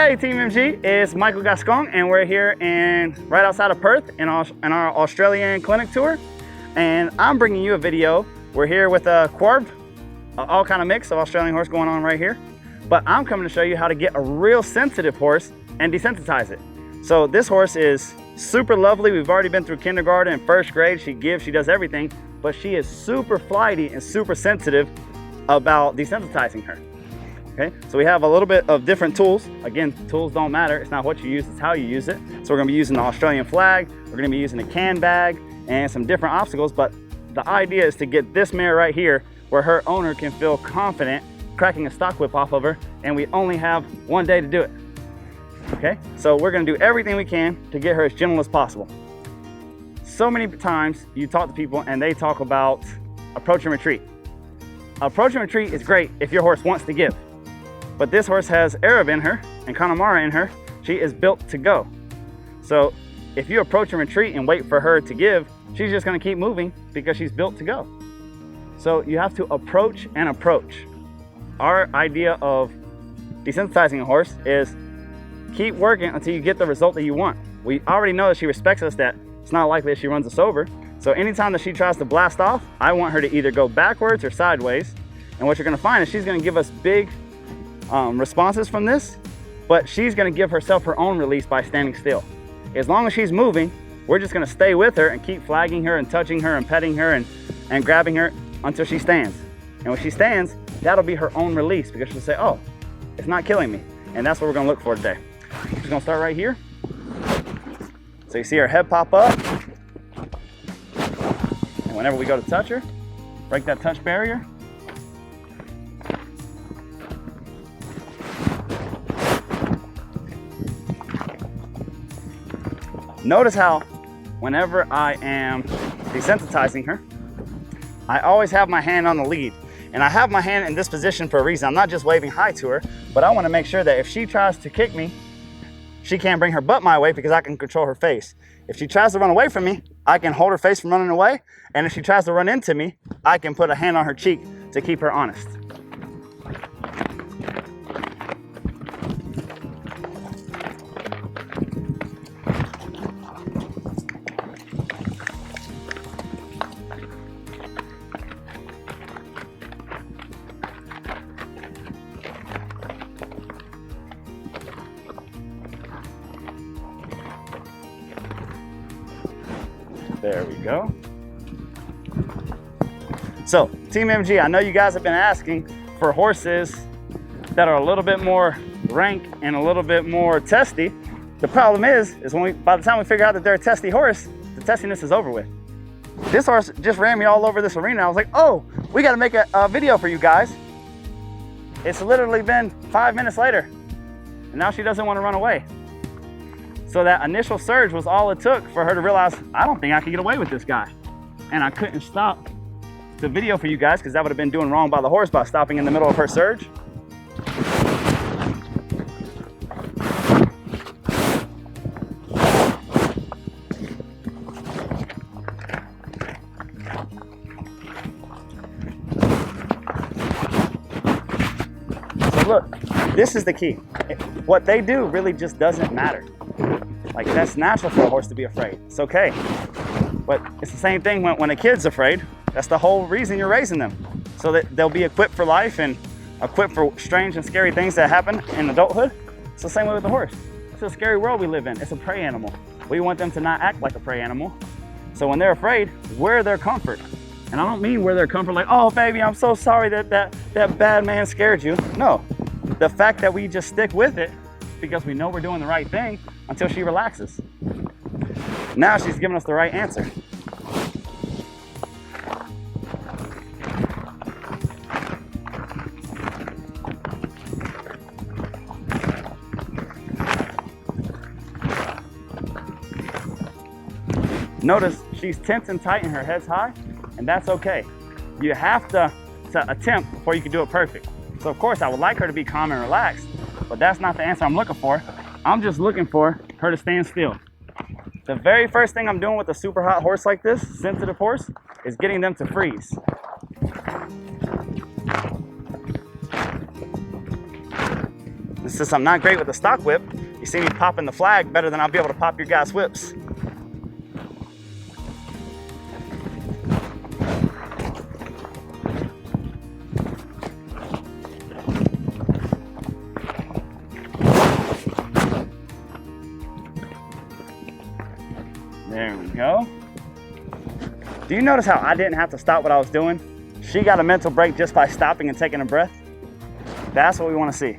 Hey Team MG, it's Michael Gascon and we're here right outside of Perth in our Australian clinic tour. And I'm bringing you a video. We're here with a Quarb, all kind of mix of Australian horse going on right here. But I'm coming to show you how to get a real sensitive horse and desensitize it. So this horse is super lovely. We've already been through kindergarten and first grade. She does everything, but she is super flighty and super sensitive about desensitizing her. Okay, so we have a little bit of different tools. Again, tools don't matter. It's not what you use, it's how you use it. So we're gonna be using the Australian flag. We're gonna be using a can bag and some different obstacles, but the idea is to get this mare right here where her owner can feel confident cracking a stock whip off of her, and we only have one day to do it. Okay, so we're gonna do everything we can to get her as gentle as possible. So many times you talk to people and they talk about approach and retreat. Approach and retreat is great if your horse wants to give. But this horse has Arab in her and Connemara in her. She is built to go. So if you approach and retreat and wait for her to give, she's just gonna keep moving because she's built to go. So you have to approach and approach. Our idea of desensitizing a horse is keep working until you get the result that you want. We already know that she respects us, that it's not likely that she runs us over. So anytime that she tries to blast off, I want her to either go backwards or sideways. And what you're gonna find is she's gonna give us big responses from this, but she's going to give herself her own release by standing still. As long as she's moving, we're just going to stay with her and keep flagging her and touching her and petting her and grabbing her until she stands. And when she stands, that'll be her own release because she'll say, oh, it's not killing me. And that's what we're going to look for today. We're just going to start right here. So you see her head pop up, and whenever we go to touch her, break that touch barrier. Notice how whenever I am desensitizing her, I always have my hand on the lead. And I have my hand in this position for a reason. I'm not just waving hi to her, but I want to make sure that if she tries to kick me, she can't bring her butt my way because I can control her face. If she tries to run away from me, I can hold her face from running away. And if she tries to run into me, I can put a hand on her cheek to keep her honest. There we go. So, Team MG, I know you guys have been asking for horses that are a little bit more rank and a little bit more testy. The problem is by the time we figure out that they're a testy horse, the testiness is over with. This horse just ran me all over this arena. I was like, oh, we got to make a video for you guys. It's literally been 5 minutes later, and now she doesn't want to run away. So that initial surge was all it took for her to realize, I don't think I can get away with this guy. And I couldn't stop the video for you guys because that would have been doing wrong by the horse by stopping in the middle of her surge. So look, this is the key. What they do really just doesn't matter. Like, that's natural for a horse to be afraid. It's okay. But it's the same thing when a kid's afraid. That's the whole reason you're raising them. So that they'll be equipped for life and equipped for strange and scary things that happen in adulthood. It's the same way with the horse. It's a scary world we live in. It's a prey animal. We want them to not act like a prey animal. So when they're afraid, we're their comfort. And I don't mean we're their comfort like, oh baby, I'm so sorry that bad man scared you. No, the fact that we just stick with it because we know we're doing the right thing until she relaxes. Now she's giving us the right answer. Notice she's tense and tight and her head's high, and that's okay. You have to attempt before you can do it perfect. So of course I would like her to be calm and relaxed, but that's not the answer I'm looking for. I'm just looking for her to stand still. The very first thing I'm doing with a super hot horse like this, sensitive horse, is getting them to freeze. And since I'm not great with the stock whip, you see me popping the flag better than I'll be able to pop your guys' whips. There we go. Do you notice how I didn't have to stop what I was doing? She got a mental break just by stopping and taking a breath. That's what we want to see.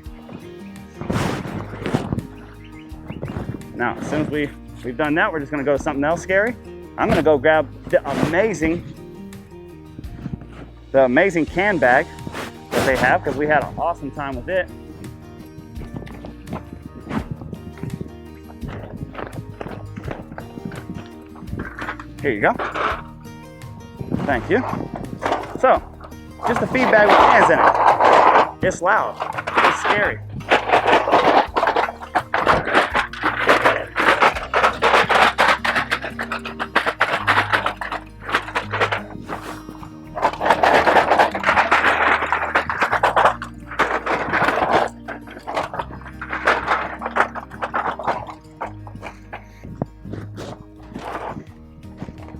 Now, as soon as we've done that, we're just going to go to something else scary. I'm going to go grab the amazing can bag that they have, because we had an awesome time with it. Here you go. Thank you. So, just a feed bag with cans in it. It's loud. It's scary.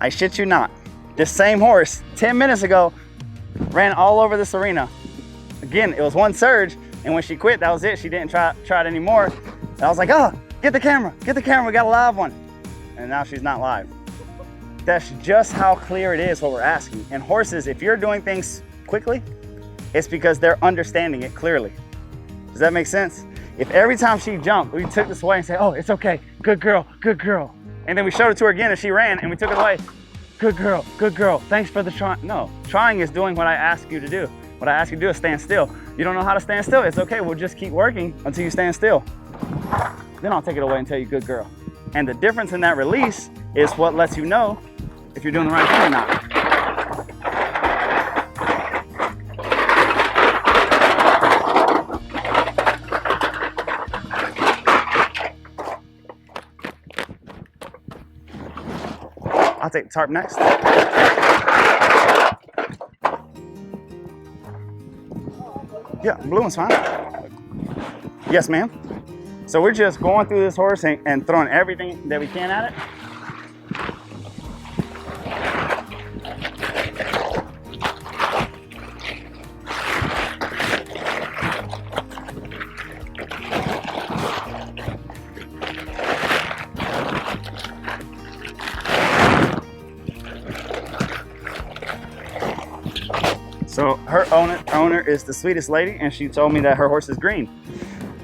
I shit you not. This same horse 10 minutes ago ran all over this arena. Again, it was one surge, and when she quit, that was it. She didn't try it anymore. And I was like, oh, get the camera, we got a live one. And now she's not live. That's just how clear it is what we're asking. And horses, if you're doing things quickly, it's because they're understanding it clearly. Does that make sense? If every time she jumped, we took this away and said, oh, it's okay, good girl, good girl. And then we showed it to her again and she ran and we took it away. Good girl, thanks for the try. No, trying is doing what I ask you to do. What I ask you to do is stand still. You don't know how to stand still, it's okay, we'll just keep working until you stand still. Then I'll take it away and tell you, good girl. And the difference in that release is what lets you know if you're doing the right thing or not. I'll take the tarp next. Yeah, blue one's fine. Yes, ma'am. So we're just going through this horse and throwing everything that we can at it. So her owner is the sweetest lady, and she told me that her horse is green.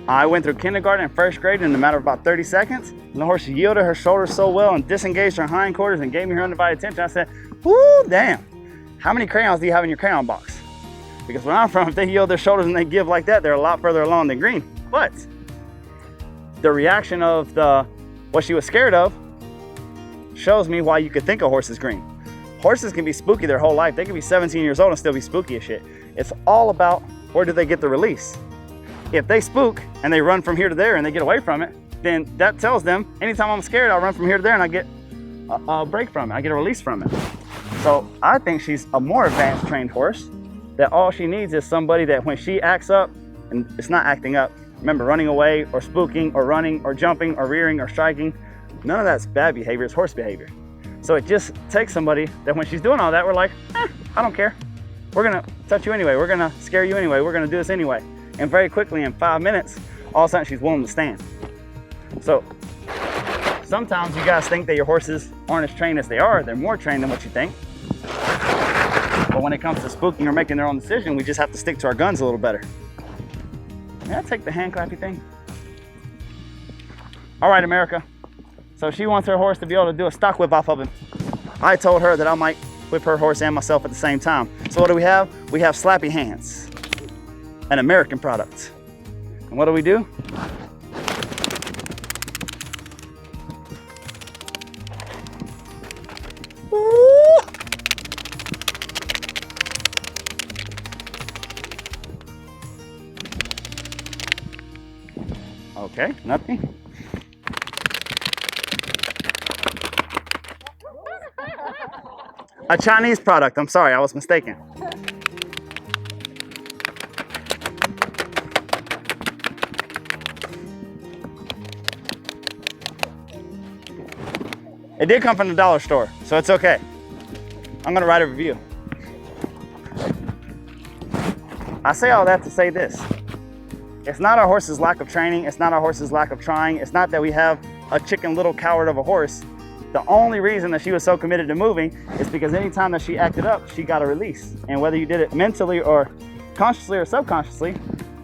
I went through kindergarten and first grade in a matter of about 30 seconds, and the horse yielded her shoulders so well and disengaged her hindquarters and gave me her undivided attention. I said, whoo, damn, how many crayons do you have in your crayon box? Because where I'm from, if they yield their shoulders and they give like that, they're a lot further along than green. But the reaction of what she was scared of shows me why you could think a horse is green. Horses can be spooky their whole life. They can be 17 years old and still be spooky as shit. It's all about where do they get the release. If they spook and they run from here to there and they get away from it, then that tells them anytime I'm scared, I'll run from here to there and I get a break from it. I get a release from it. So I think she's a more advanced trained horse, that all she needs is somebody that when she acts up, and it's not acting up, remember, running away or spooking or running or jumping or rearing or striking, none of that's bad behavior, it's horse behavior. So it just takes somebody that when she's doing all that, we're like, I don't care. We're gonna touch you anyway. We're gonna scare you anyway. We're gonna do this anyway. And very quickly, in 5 minutes, all of a sudden she's willing to stand. So sometimes you guys think that your horses aren't as trained as they are. They're more trained than what you think. But when it comes to spooking or making their own decision, we just have to stick to our guns a little better. May I take the hand clappy thing? All right, America. So she wants her horse to be able to do a stock whip off of him. I told her that I might whip her horse and myself at the same time. So what do we have? We have slappy hands, an American product. And what do? Okay, nothing. A Chinese product, I'm sorry, I was mistaken. It did come from the dollar store, so it's okay. I'm gonna write a review. I say all that to say this. It's not our horse's lack of training. It's not our horse's lack of trying. It's not that we have a chicken little coward of a horse. The only reason that she was so committed to moving is because anytime that she acted up, she got a release. And whether you did it mentally or consciously or subconsciously,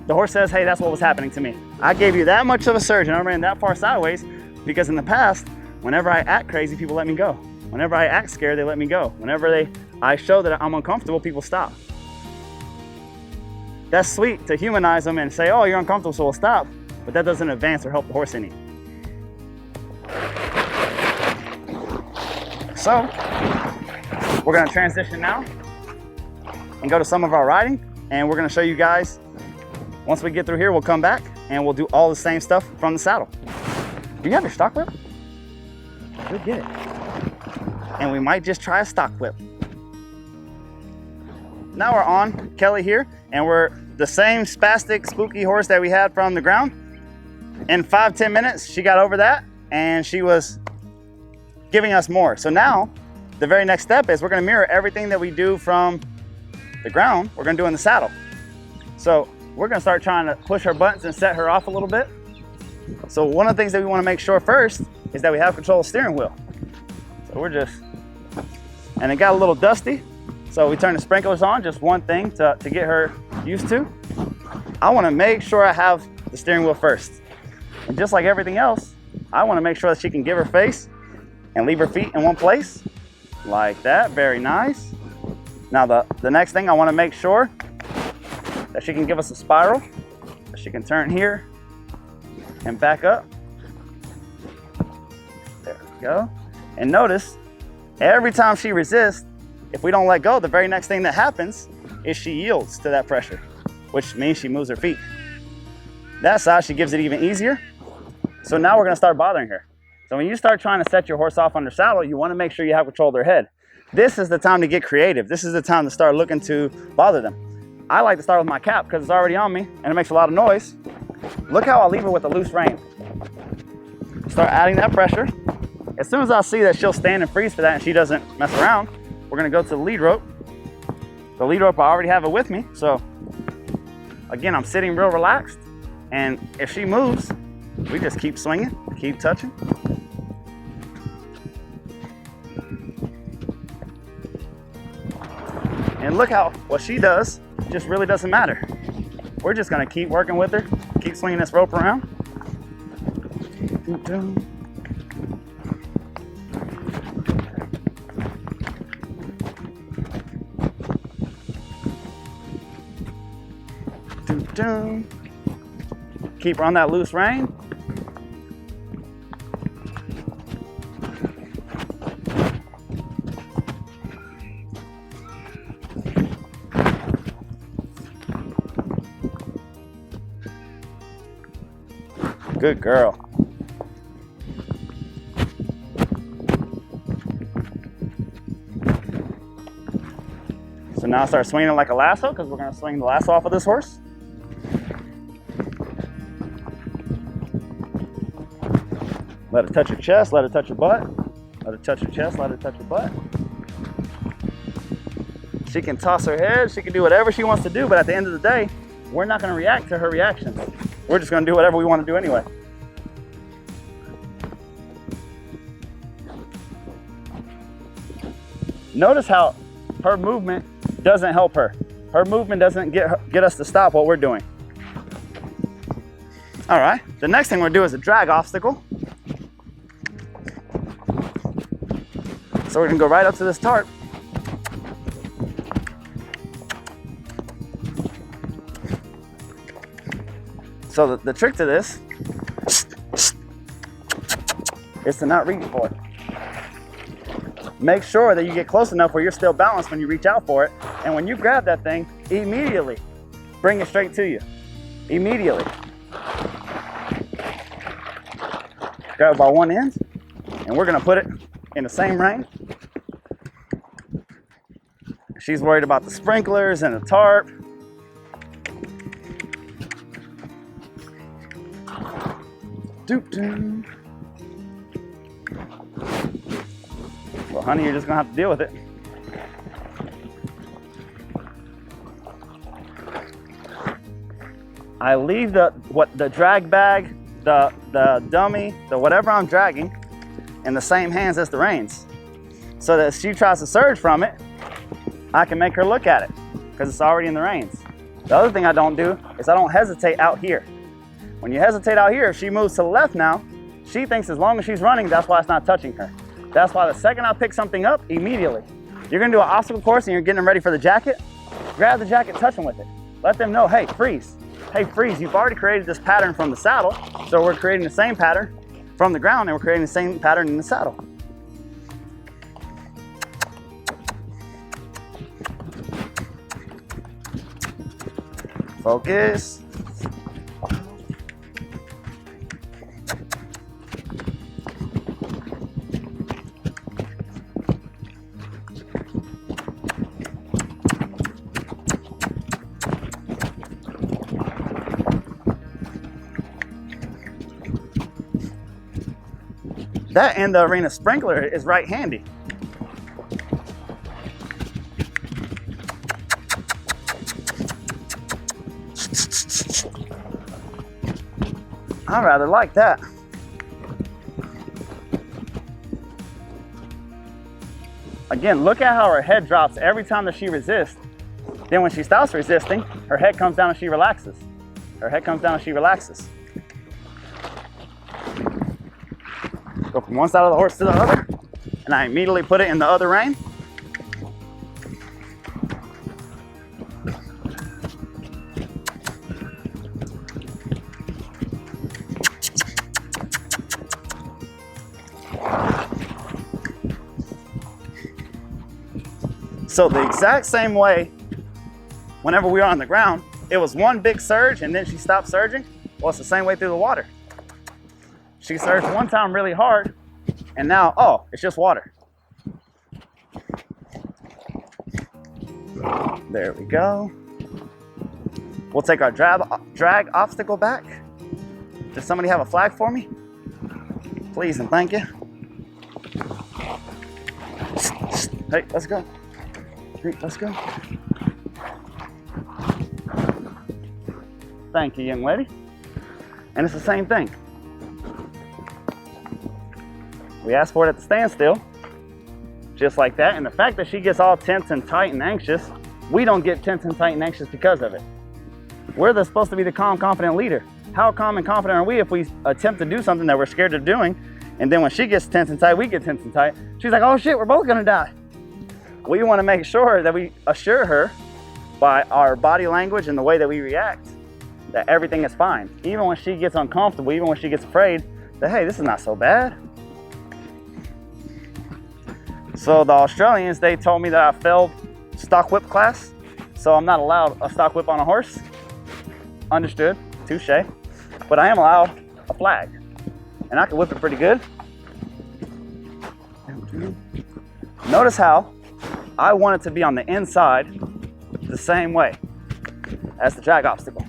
the horse says, hey, that's what was happening to me. I gave you that much of a surge and I ran that far sideways because in the past, whenever I act crazy, people let me go. Whenever I act scared, they let me go. Whenever I show that I'm uncomfortable, people stop. That's sweet to humanize them and say, oh, you're uncomfortable, so we'll stop. But that doesn't advance or help the horse any. So, we're gonna transition now and go to some of our riding. And we're gonna show you guys, once we get through here, we'll come back and we'll do all the same stuff from the saddle. Do you have your stock whip? We'll get it. And we might just try a stock whip. Now we're on Kelly here, and we're the same spastic, spooky horse that we had from the ground. In 5-10 minutes, she got over that, and she was giving us more. So now, the very next step is we're gonna mirror everything that we do from the ground, we're gonna do in the saddle. So we're gonna start trying to push her buttons and set her off a little bit. So one of the things that we wanna make sure first is that we have control of the steering wheel. So we're just, and it got a little dusty. So we turn the sprinklers on, just one thing to get her used to. I wanna make sure I have the steering wheel first. And just like everything else, I wanna make sure that she can give her face and leave her feet in one place, like that, very nice. Now the next thing, I wanna make sure that she can give us a spiral, that she can turn here and back up. There we go. And notice, every time she resists, if we don't let go, the very next thing that happens is she yields to that pressure, which means she moves her feet. That side, she gives it even easier. So now we're gonna start bothering her. So when you start trying to set your horse off under saddle, you wanna make sure you have control of their head. This is the time to get creative. This is the time to start looking to bother them. I like to start with my cap because it's already on me and it makes a lot of noise. Look how I leave her with a loose rein. Start adding that pressure. As soon as I see that she'll stand and freeze for that and she doesn't mess around, we're gonna go to the lead rope. The lead rope, I already have it with me. So again, I'm sitting real relaxed. And if she moves, we just keep swinging, keep touching. And look how what she does just really doesn't matter. We're just gonna keep working with her, keep swinging this rope around. Keep her on that loose rein. Good girl. So now start swinging it like a lasso, because we're going to swing the lasso off of this horse. Let it touch her chest, let it touch her butt. Let it touch her chest, let it touch her butt. She can toss her head, she can do whatever she wants to do, but at the end of the day, we're not going to react to her reactions. We're just going to do whatever we want to do anyway. Notice how her movement doesn't help her. Her movement doesn't get us to stop what we're doing. All right, the next thing we're gonna do is a drag obstacle. So we're gonna go right up to this tarp. So the trick to this is to not reach for it. Make sure that you get close enough where you're still balanced when you reach out for it. And when you grab that thing, immediately bring it straight to you. Immediately. Grab it by one end, and we're gonna put it in the same rein. She's worried about the sprinklers and the tarp. Doop-doop. Well, honey, you're just gonna have to deal with it. I leave the drag bag, the dummy, the whatever I'm dragging in the same hands as the reins, so that if she tries to surge from it, I can make her look at it because it's already in the reins. The other thing I don't do is I don't hesitate out here. When you hesitate out here, if she moves to the left now, she thinks as long as she's running, that's why it's not touching her. That's why the second I pick something up, immediately, you're gonna do an obstacle course and you're getting them ready for the jacket, grab the jacket, touch them with it. Let them know, hey, freeze. Hey, freeze, you've already created this pattern from the saddle, so we're creating the same pattern from the ground and we're creating the same pattern in the saddle. Focus. That and the arena sprinkler is right handy. I rather like that. Again, look at how her head drops every time that she resists. Then when she stops resisting, her head comes down and she relaxes. Her head comes down and she relaxes. Go from one side of the horse to the other, and I immediately put it in the other rein. So the exact same way, whenever we were on the ground, it was one big surge and then she stopped surging. Well, it's the same way through the water. She surged one time really hard, and now, oh, it's just water. There we go. We'll take our drag obstacle back. Does somebody have a flag for me? Please and thank you. Hey, let's go. Hey, let's go. Thank you, young lady. And it's the same thing. We asked for it at the standstill, just like that. And the fact that she gets all tense and tight and anxious, we don't get tense and tight and anxious because of it. We're supposed to be the calm, confident leader. How calm and confident are we if we attempt to do something that we're scared of doing, and then when she gets tense and tight, we get tense and tight. She's like, oh shit, we're both gonna die. We wanna make sure that we assure her by our body language and the way that we react that everything is fine. Even when she gets uncomfortable, even when she gets afraid, that hey, this is not so bad. So the Australians, they told me that I failed stock whip class, so I'm not allowed a stock whip on a horse. Understood, touche. But I am allowed a flag, and I can whip it pretty good. Notice how I want it to be on the inside the same way as the drag obstacle.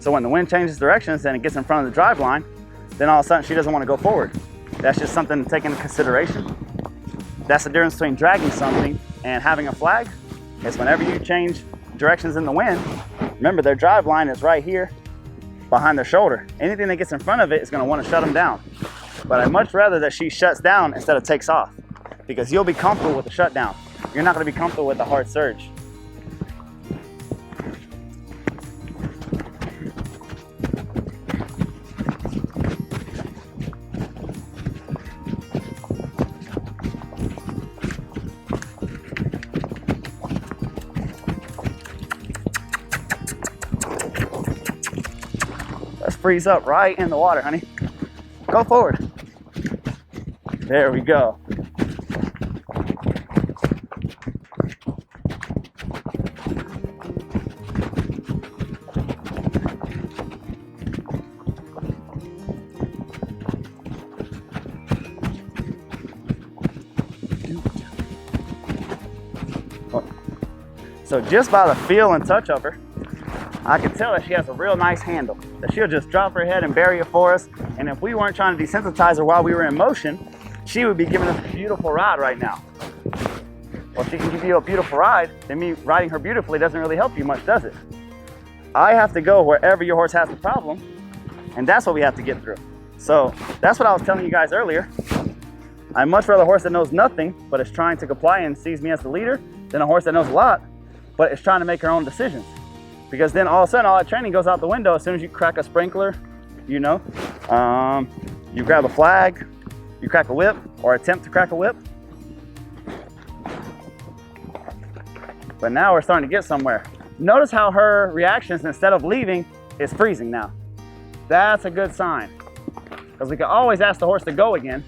So when the wind changes directions and it gets in front of the drive line, then all of a sudden she doesn't want to go forward. That's just something to take into consideration. That's the difference between dragging something and having a flag. Is whenever you change directions in the wind, remember their drive line is right here behind their shoulder. Anything that gets in front of it is going to want to shut them down. But I'd much rather that she shuts down instead of takes off, because you'll be comfortable with the shutdown. You're not going to be comfortable with the hard surge. Let's freeze up right in the water, honey. Go forward. There we go. So just by the feel and touch of her, I can tell that she has a real nice handle, that she'll just drop her head and bury it for us. And if we weren't trying to desensitize her while we were in motion, she would be giving us a beautiful ride right now. Well, if she can give you a beautiful ride, then me riding her beautifully doesn't really help you much, does it? I have to go wherever your horse has the problem, and that's what we have to get through. So that's what I was telling you guys earlier. I'd much rather a horse that knows nothing, but is trying to comply and sees me as the leader, than a horse that knows a lot, but is trying to make her own decisions. Because then all of a sudden, all that training goes out the window as soon as you crack a sprinkler, you know, you grab a flag, you crack a whip, or attempt to crack a whip. But now we're starting to get somewhere. Notice how her reactions, instead of leaving, is freezing now. That's a good sign. Because we can always ask the horse to go again,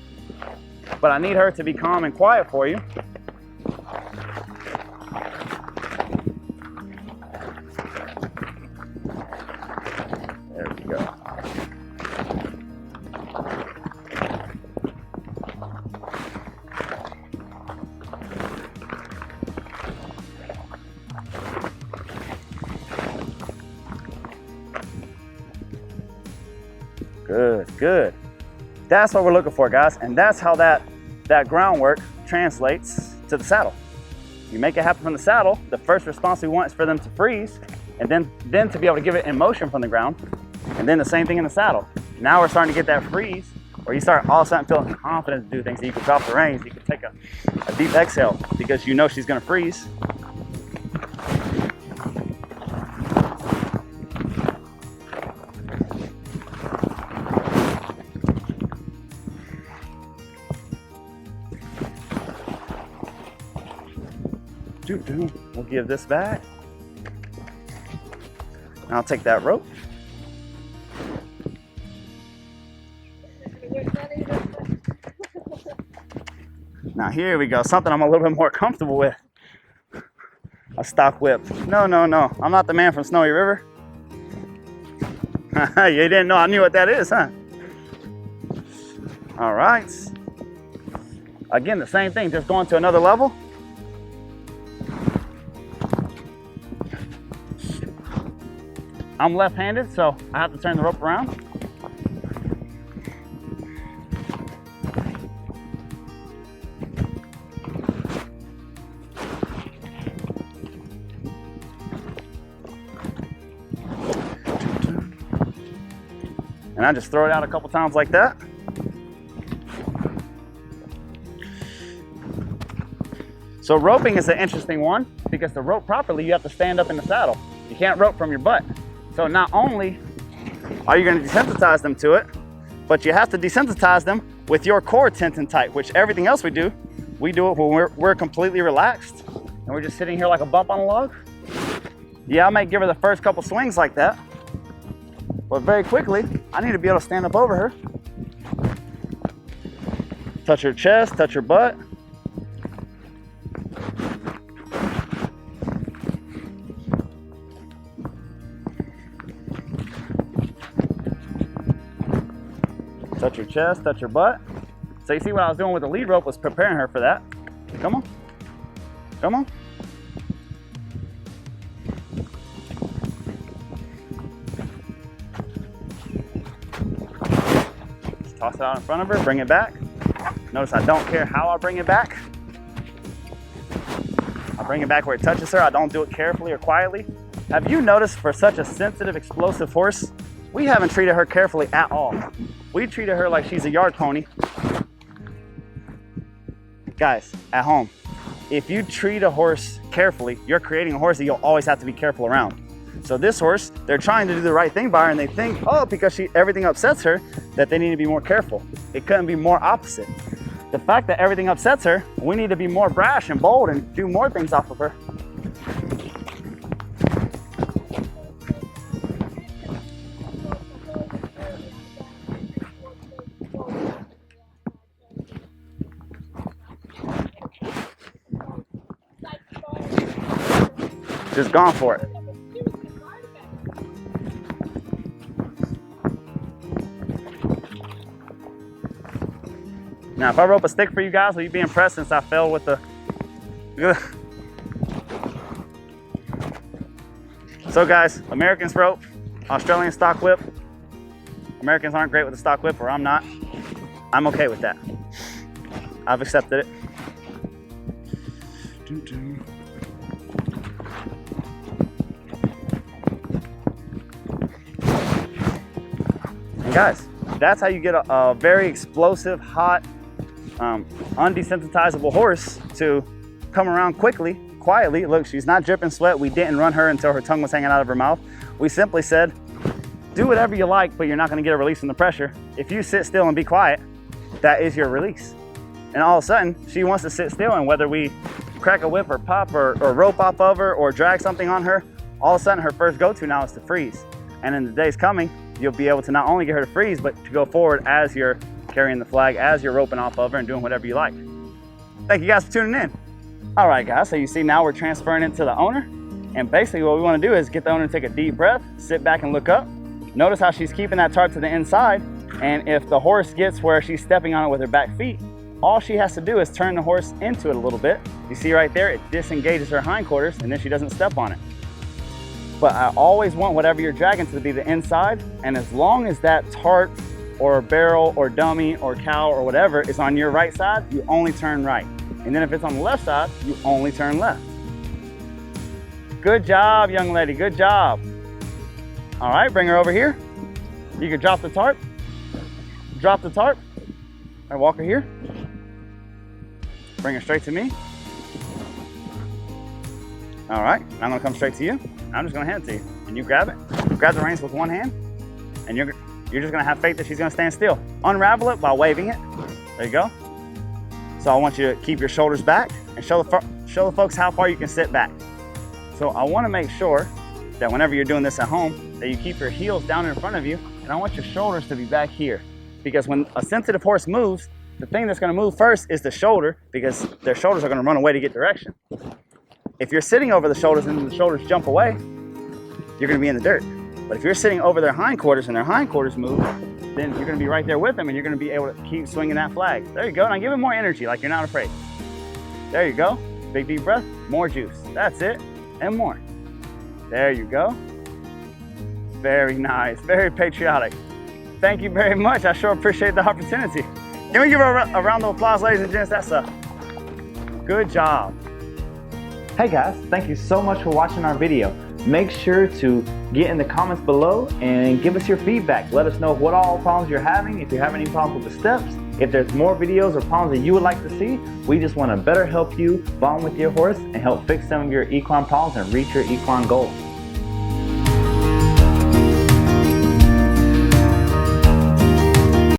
but I need her to be calm and quiet for you. There we go. Good, good. That's what we're looking for, guys. And that's how that groundwork translates to the saddle. You make it happen from the saddle, the first response we want is for them to freeze, and then to be able to give it in motion from the ground. And then the same thing in the saddle. Now we're starting to get that freeze where you start all of a sudden feeling confident to do things. You can drop the reins, you can take a deep exhale because you know she's gonna freeze. We'll give this back. And I'll take that rope. Now here we go, something I'm a little bit more comfortable with. A stock whip. No, no, no, I'm not the man from Snowy River. You didn't know I knew what that is, huh? All right. Again, the same thing, just going to another level. I'm left-handed, so I have to turn the rope around. And I just throw it out a couple times like that. So roping is an interesting one because to rope properly, you have to stand up in the saddle. You can't rope from your butt. So not only are you going to desensitize them to it, but you have to desensitize them with your core tense and tight, which everything else we do it when we're completely relaxed and we're just sitting here like a bump on a log. Yeah, I might give her the first couple swings like that, but very quickly, I need to be able to stand up over her. Touch her chest, touch her butt. Touch your chest, touch your butt. So you see what I was doing with the lead rope was preparing her for that. Come on, come on. Just toss it out in front of her, bring it back. Notice I don't care how I bring it back. I bring it back where it touches her. I don't do it carefully or quietly. Have you noticed for such a sensitive, explosive horse, we haven't treated her carefully at all. We treated her like she's a yard pony. Guys, at home, if you treat a horse carefully, you're creating a horse that you'll always have to be careful around. So this horse, they're trying to do the right thing by her and they think, oh, because everything upsets her, that they need to be more careful. It couldn't be more opposite. The fact that everything upsets her, we need to be more brash and bold and do more things off of her. Just gone for it. Now, if I rope a stick for you guys, will you be impressed since I fell with the... So guys, Americans rope, Australian stock whip. Americans aren't great with the stock whip, or I'm not. I'm okay with that. I've accepted it. And guys, that's how you get a very explosive, hot, undesensitizable horse to come around quickly, quietly. Look, she's not dripping sweat. We didn't run her until her tongue was hanging out of her mouth. We simply said, do whatever you like, but you're not gonna get a release from the pressure. If you sit still and be quiet, that is your release. And all of a sudden, she wants to sit still, and whether we crack a whip or pop or rope off of her or drag something on her, all of a sudden her first go-to now is to freeze. And in the days coming, you'll be able to not only get her to freeze, but to go forward as you're carrying the flag, as you're roping off of her and doing whatever you like. Thank you guys for tuning in. All right guys, so you see now we're transferring it to the owner. And basically what we wanna do is get the owner to take a deep breath, sit back and look up. Notice how she's keeping that tarp to the inside. And if the horse gets where she's stepping on it with her back feet, all she has to do is turn the horse into it a little bit. You see right there, it disengages her hindquarters and then she doesn't step on it. But I always want whatever you're dragging to be the inside. And as long as that tarp or barrel or dummy or cow or whatever is on your right side, you only turn right. And then if it's on the left side, you only turn left. Good job, young lady, good job. All right, bring her over here. You can drop the tarp. Drop the tarp. All right, walk her here. Bring her straight to me. All right, I'm gonna come straight to you. I'm just gonna hand it to you. And you grab it. Grab the reins with one hand. And you're just gonna have faith that she's gonna stand still. Unravel it by waving it. There you go. So I want you to keep your shoulders back and show the folks how far you can sit back. So I wanna make sure that whenever you're doing this at home, that you keep your heels down in front of you, and I want your shoulders to be back here. Because when a sensitive horse moves, the thing that's gonna move first is the shoulder, because their shoulders are gonna run away to get direction. If you're sitting over the shoulders and the shoulders jump away, you're gonna be in the dirt. But if you're sitting over their hindquarters and their hindquarters move, then you're gonna be right there with them and you're gonna be able to keep swinging that flag. There you go, now give it more energy, like you're not afraid. There you go, big deep breath, more juice. That's it, and more. There you go. Very nice, very patriotic. Thank you very much. I sure appreciate the opportunity. Can we give her a round of applause, ladies and gents? That's a good job. Hey guys, thank you so much for watching our video. Make sure to get in the comments below and give us your feedback. Let us know what all problems you're having, if you have any problems with the steps, if there's more videos or problems that you would like to see. We just want to better help you bond with your horse and help fix some of your equine problems and reach your equine goals.